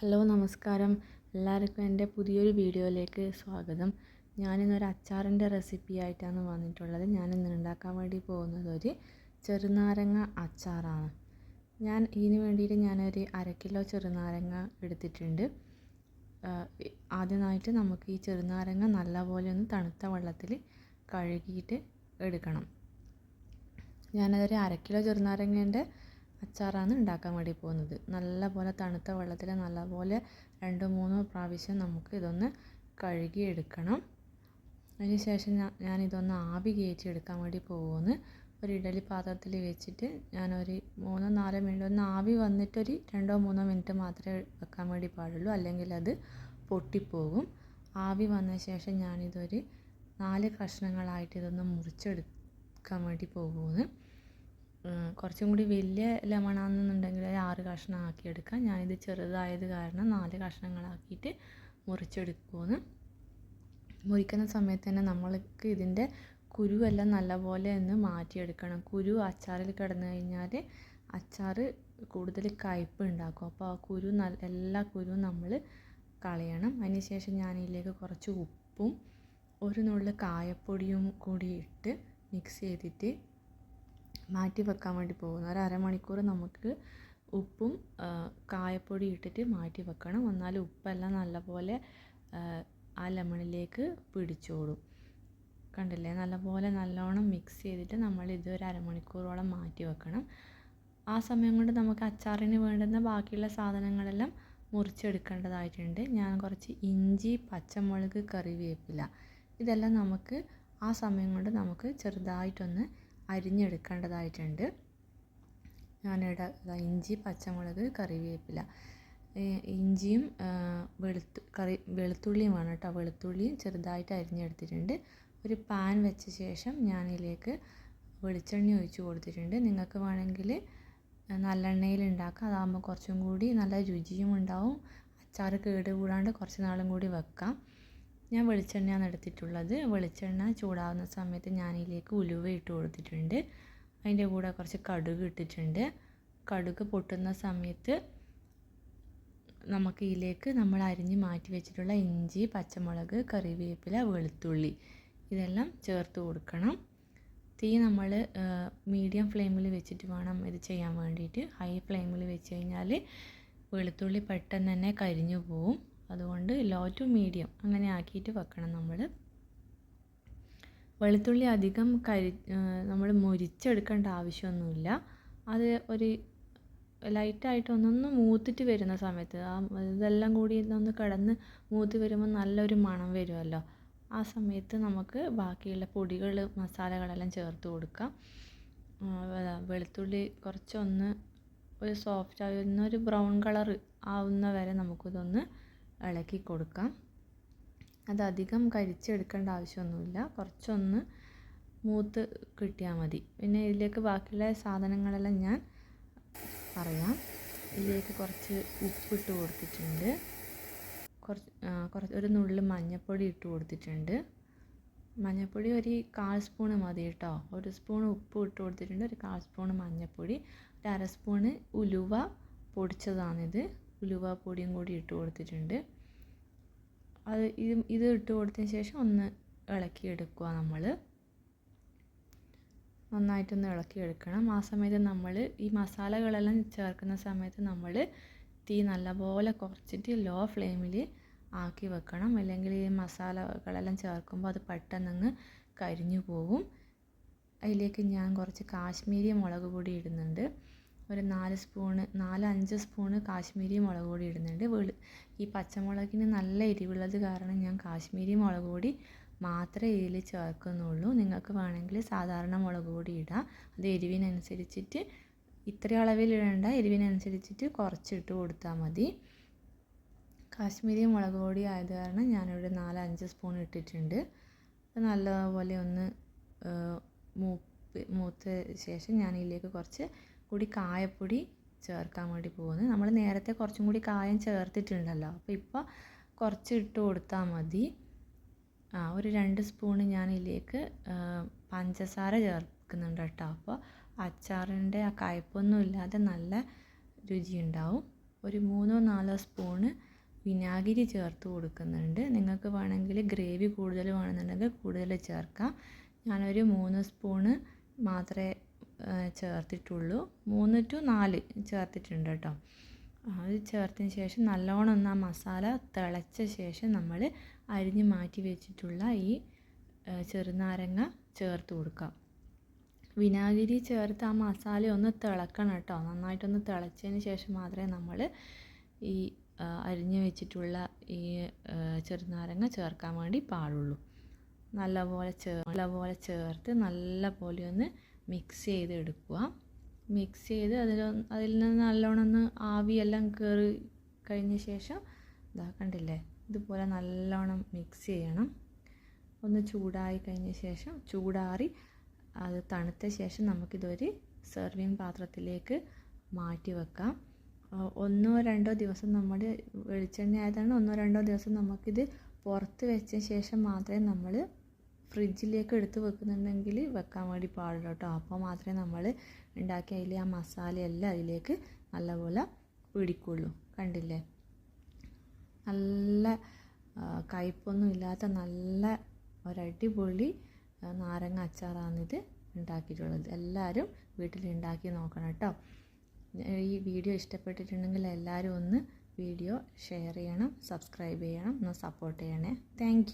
Hello നമസ്കാരം. എല്ലാവർക്കും എൻ്റെ പുതിയൊരു വീഡിയോയിലേക്ക് സ്വാഗതം. ഞാനിന്നൊരു അച്ചാറിൻ്റെ റെസിപ്പി ആയിട്ടാണ് വന്നിട്ടുള്ളത്. ഞാനിന്ന് ഉണ്ടാക്കാൻ വേണ്ടി പോകുന്നത് ഒരു ചെറുനാരങ്ങ അച്ചാറാണ്. ഇതിന് വേണ്ടിയിട്ട് ഞാനൊരു 1/2 കിലോ ചെറുനാരങ്ങ എടുത്തിട്ടുണ്ട്. ആദ്യമായിട്ട് നമുക്ക് ഈ ചെറുനാരങ്ങ നല്ലപോലെ ഒന്ന് തണുത്ത വെള്ളത്തിൽ കഴുകിയിട്ട് എടുക്കണം. ഞാനതൊരു 1/2 കിലോ ചെറുനാരങ്ങേൻ്റെ അച്ചാറാണ് ഉണ്ടാക്കാൻ വേണ്ടി പോകുന്നത്. നല്ലപോലെ തണുത്ത വെള്ളത്തിൽ നല്ലപോലെ 2-3 പ്രാവശ്യം നമുക്ക് ഇതൊന്ന് കഴുകി എടുക്കണം. അതിന് ശേഷം ഞാനിതൊന്ന് ആവി കയറ്റി എടുക്കാൻ വേണ്ടി പോകുന്നു. ഒരു ഇഡലി പാത്രത്തിൽ വെച്ചിട്ട് ഞാനൊരു 3-4 മിനിറ്റ് ഒന്ന് ആവി വന്നിട്ടൊരു 2-3 മിനിറ്റ് മാത്രമേ വെക്കാൻ വേണ്ടി പാടുള്ളൂ, അല്ലെങ്കിൽ അത് പൊട്ടിപ്പോകും. ആവി വന്ന ശേഷം ഞാനിതൊരു 4 കഷ്ണങ്ങളായിട്ട് ഇതൊന്ന് മുറിച്ചെടുക്കാൻ വേണ്ടി പോകുന്നു. കുറച്ചും കൂടി വലിയ ലെമണാണെന്നുണ്ടെങ്കിൽ 6 കഷ്ണം ആക്കിയെടുക്കാം. ഞാനിത് ചെറുതായത് കാരണം 4 കഷ്ണങ്ങളാക്കിയിട്ട് മുറിച്ചെടുക്കുമെന്ന്. മുറിക്കുന്ന സമയത്ത് തന്നെ നമ്മൾക്ക് ഇതിൻ്റെ കുരുവെല്ലാം നല്ലപോലെ ഒന്ന് മാറ്റിയെടുക്കണം. കുരു അച്ചാറിൽ കിടന്നു കഴിഞ്ഞാൽ അച്ചാർ കൂടുതൽ കയ്പ്പ് ഉണ്ടാക്കും. അപ്പോൾ ആ എല്ലാ കുരുവും നമ്മൾ കളയണം. അതിന് ശേഷം ഞാനിതിലേക്ക് കുറച്ച് ഉപ്പും ഒരു നുള്ളു കായപ്പൊടിയും കൂടി ഇട്ട് മിക്സ് ചെയ്തിട്ട് മാറ്റി വെക്കാൻ വേണ്ടി പോകുന്നു. ഒരു അരമണിക്കൂർ നമുക്ക് ഉപ്പും കായപ്പൊടി ഇട്ടിട്ട് മാറ്റി വെക്കണം. എന്നാലും ഉപ്പെല്ലാം നല്ലപോലെ ആ ലെമണിലേക്ക് പിടിച്ചോളും. കണ്ടില്ലേ, നല്ലോണം മിക്സ് ചെയ്തിട്ട് നമ്മളിത് ഒരു അരമണിക്കൂറോളം മാറ്റി വെക്കണം. ആ സമയം കൊണ്ട് നമുക്ക് അച്ചാറിന് വേണ്ടുന്ന ബാക്കിയുള്ള സാധനങ്ങളെല്ലാം മുറിച്ചെടുക്കേണ്ടതായിട്ടുണ്ട്. ഞാൻ കുറച്ച് ഇഞ്ചി, പച്ചമുളക്, കറിവേപ്പില ഇതെല്ലാം നമുക്ക് ആ സമയം കൊണ്ട് നമുക്ക് ചെറുതായിട്ടൊന്ന് അരിഞ്ഞെടുക്കേണ്ടതായിട്ടുണ്ട്. ഞാനിവിടെ ഇഞ്ചി, പച്ചമുളക്, കറിവേപ്പില, ഇഞ്ചിയും വെളുത്തുള്ളിയും വേണം കേട്ടോ. വെളുത്തുള്ളിയും ചെറുതായിട്ട് അരിഞ്ഞെടുത്തിട്ടുണ്ട്. ഒരു പാൻ വെച്ച ശേഷം ഞാനിതിലേക്ക് വെളിച്ചെണ്ണ ഒഴിച്ച് കൊടുത്തിട്ടുണ്ട്. നിങ്ങൾക്ക് വേണമെങ്കിൽ നല്ലെണ്ണയിൽ ഉണ്ടാക്കാം. അതാകുമ്പോൾ കുറച്ചും കൂടി നല്ല രുചിയും ഉണ്ടാവും. അച്ചാർ കേടുകൂടാണ്ട് കുറച്ച് നാളും കൂടി വെക്കാം. ഞാൻ വെളിച്ചെണ്ണയാണ് എടുത്തിട്ടുള്ളത്. വെളിച്ചെണ്ണ ചൂടാവുന്ന സമയത്ത് ഞാനിതിലേക്ക് ഉലുവ ഇട്ട് കൊടുത്തിട്ടുണ്ട്. അതിൻ്റെ കൂടെ കുറച്ച് കടുക് ഇട്ടിട്ടുണ്ട്. കടുക് പൊട്ടുന്ന സമയത്ത് നമുക്ക് ഇതിലേക്ക് നമ്മൾ അരിഞ്ഞ് മാറ്റി വെച്ചിട്ടുള്ള ഇഞ്ചി, പച്ചമുളക്, കറിവേപ്പില, വെളുത്തുള്ളി ഇതെല്ലാം ചേർത്ത് കൊടുക്കണം. തീ നമ്മൾ മീഡിയം ഫ്ലെയിമിൽ വെച്ചിട്ട് വേണം ഇത് ചെയ്യാൻ വേണ്ടിയിട്ട്. ഹൈ ഫ്ലെയിമിൽ വെച്ച് കഴിഞ്ഞാൽ വെളുത്തുള്ളി പെട്ടെന്ന് തന്നെ കരിഞ്ഞു പോവും. അതുകൊണ്ട് ലോ ടു മീഡിയം അങ്ങനെ ആക്കിയിട്ട് വെക്കണം. നമ്മൾ വെളുത്തുള്ളി അധികം നമ്മൾ മുരിച്ചെടുക്കേണ്ട ആവശ്യമൊന്നുമില്ല. അത് ഒരു ലൈറ്റായിട്ടൊന്നൊന്ന് മൂത്തിട്ട് വരുന്ന സമയത്ത് ഇതെല്ലാം കൂടി ഒന്ന് കിടന്ന് മൂത്ത് വരുമ്പോൾ നല്ലൊരു മണം വരുമല്ലോ. ആ സമയത്ത് നമുക്ക് ബാക്കിയുള്ള പൊടികൾ, മസാലകളെല്ലാം ചേർത്ത് കൊടുക്കാം. വെളുത്തുള്ളി കുറച്ചൊന്ന് ഒരു സോഫ്റ്റ് ആവുന്ന ഒരു ബ്രൗൺ കളർ ആവുന്ന വരെ നമുക്കിതൊന്ന് ഇളക്കി കൊടുക്കാം. അതധികം കരിച്ചെടുക്കേണ്ട ആവശ്യമൊന്നുമില്ല, കുറച്ചൊന്ന് മൂത്ത് കിട്ടിയാൽ മതി. പിന്നെ ഇതിലേക്ക് ബാക്കിയുള്ള സാധനങ്ങളെല്ലാം ഞാൻ പറയാം. ഇതിലേക്ക് കുറച്ച് ഉപ്പിട്ട് കൊടുത്തിട്ടുണ്ട്. ഒരു നുള്ളു മഞ്ഞൾപ്പൊടി ഇട്ട് കൊടുത്തിട്ടുണ്ട്. മഞ്ഞൾപ്പൊടി ഒരു 1/4 സ്പൂണ് മതി കേട്ടോ. 1 സ്പൂൺ ഉപ്പ് ഇട്ട് കൊടുത്തിട്ടുണ്ട്. ഒരു 1/4 സ്പൂണ് മഞ്ഞൾപ്പൊടി, ഒരു 1/2 സ്പൂണ് ഉലുവ പൊടിച്ചതാണിത്. ഉലുവ പൊടിയും കൂടി ഇട്ട് കൊടുത്തിട്ടുണ്ട്. ഇത് ഇട്ട് കൊടുത്തതിന് ശേഷം ഒന്ന് ഇളക്കിയെടുക്കുക. നമ്മൾ നന്നായിട്ടൊന്ന് ഇളക്കിയെടുക്കണം. ആ സമയത്ത് നമ്മൾ ഈ മസാലകളെല്ലാം ചേർക്കുന്ന സമയത്ത് നമ്മൾ തീ നല്ലപോലെ കുറച്ചിട്ട് ലോ ഫ്ലെയിമിൽ ആക്കി വെക്കണം. അല്ലെങ്കിൽ ഈ മസാലകളെല്ലാം ചേർക്കുമ്പോൾ അത് പെട്ടെന്നങ്ങ് കരിഞ്ഞു പോകും. അതിലേക്ക് ഞാൻ കുറച്ച് കാശ്മീരി മുളക് പൊടി ഇടുന്നുണ്ട്. ഒരു 4-5 സ്പൂണ് കാശ്മീരി മുളക് പൊടി ഇടുന്നുണ്ട്. ഈ പച്ചമുളകിന് നല്ല എരിവുള്ളത് കാരണം ഞാൻ കാശ്മീരി മുളക് പൊടി മാത്രമേ ഇതിൽ ചേർക്കുന്നുള്ളൂ. നിങ്ങൾക്ക് വേണമെങ്കിൽ സാധാരണ മുളക് പൊടി ഇടാം. അത് എരിവിനനുസരിച്ചിട്ട്, ഇത്ര അളവിലിടേണ്ട, എരിവിനനുസരിച്ചിട്ട് കുറച്ചിട്ട് കൊടുത്താൽ മതി. കാശ്മീരി മുളക് പൊടി ആയത് കാരണം ഞാനിവിടെ 4-5 സ്പൂൺ ഇട്ടിട്ടുണ്ട്. നല്ലപോലെ ഒന്ന് മൂത്ത ശേഷം ഞാനിതിലേക്ക് കുറച്ച് കൂടി കായപ്പൊടി ചേർക്കാൻ വേണ്ടി പോകുന്നു. നമ്മൾ നേരത്തെ കുറച്ചും കൂടി കായം ചേർത്തിട്ടുണ്ടല്ലോ, അപ്പോൾ ഇപ്പോൾ കുറച്ച് ഇട്ട് കൊടുത്താൽ മതി. ഒരു 2 സ്പൂണ് ഞാനിതിലേക്ക് പഞ്ചസാര ചേർക്കുന്നുണ്ട് കേട്ടോ. അപ്പോൾ അച്ചാറിൻ്റെ ആ കയ്പൊന്നും ഇല്ലാതെ നല്ല രുചി ഉണ്ടാവും. ഒരു 3-4 സ്പൂണ് വിനാഗിരി ചേർത്ത് കൊടുക്കുന്നുണ്ട്. നിങ്ങൾക്ക് വേണമെങ്കിൽ ഗ്രേവി കൂടുതൽ വേണമെന്നുണ്ടെങ്കിൽ കൂടുതൽ ചേർക്കാം. ഞാനൊരു 3 സ്പൂണ് മാത്രമേ ചേർത്തിട്ടുള്ളൂ. 3 to 4 ചേർത്തിട്ടുണ്ട് കേട്ടോ. അത് ചേർത്തതിന് ശേഷം നല്ലോണം ഒന്ന് ആ മസാല തിളച്ച ശേഷം നമ്മൾ അരിഞ്ഞ് മാറ്റി വെച്ചിട്ടുള്ള ഈ ചെറുനാരങ്ങ ചേർത്ത് കൊടുക്കാം. വിനാഗിരി ചേർത്ത് ആ മസാല ഒന്ന് തിളക്കണം കേട്ടോ. നന്നായിട്ടൊന്ന് തിളച്ചതിന് ശേഷം മാത്രമേ നമ്മൾ ഈ അരിഞ്ഞ് വെച്ചിട്ടുള്ള ഈ ചെറുനാരങ്ങ ചേർക്കാൻ വേണ്ടി പാടുള്ളൂ. നല്ലപോലെ ചേർത്ത് നല്ലപോലെ ഒന്ന് മിക്സ് ചെയ്ത് എടുക്കുക. മിക്സ് ചെയ്ത് അതിൽ നിന്ന് നല്ലോണം ഒന്ന് ആവിയെല്ലാം കയറി കഴിഞ്ഞ ശേഷം ഇതാ കണ്ടില്ലേ, ഇതുപോലെ നല്ലോണം മിക്സ് ചെയ്യണം. ഒന്ന് ചൂടായി കഴിഞ്ഞ ശേഷം ചൂടാറി അത് തണുത്ത ശേഷം നമുക്കിതൊരു സെർവിങ് പാത്രത്തിലേക്ക് മാറ്റി വെക്കാം. 1-2 ദിവസം നമ്മുടെ വെളിച്ചെണ്ണ ആയതാണ് 1-2 ദിവസം നമുക്കിത് പുറത്ത് വെച്ച ശേഷം മാത്രമേ നമ്മൾ ഫ്രിഡ്ജിലേക്ക് എടുത്ത് വെക്കുന്നുണ്ടെങ്കിൽ വെക്കാൻ വേണ്ടി പാടുള്ളൂ കേട്ടോ. അപ്പോൾ മാത്രമേ നമ്മൾ ഉണ്ടാക്കി അതിൽ ആ മസാലയെല്ലാം അതിലേക്ക് നല്ലപോലെ പിടിക്കുള്ളൂ. കണ്ടില്ലേ, നല്ല കയ്പൊന്നും ഇല്ലാത്ത നല്ല ഒരടിപൊളി നാരങ്ങ അച്ചാറാണിത് ഉണ്ടാക്കിയിട്ടുള്ളത്. എല്ലാവരും വീട്ടിൽ ഉണ്ടാക്കി നോക്കണം കേട്ടോ. ഈ വീഡിയോ ഇഷ്ടപ്പെട്ടിട്ടുണ്ടെങ്കിൽ എല്ലാവരും ഒന്ന് വീഡിയോ ഷെയർ ചെയ്യണം, സബ്സ്ക്രൈബ് ചെയ്യണം, ഒന്ന് സപ്പോർട്ട് ചെയ്യണേ. താങ്ക്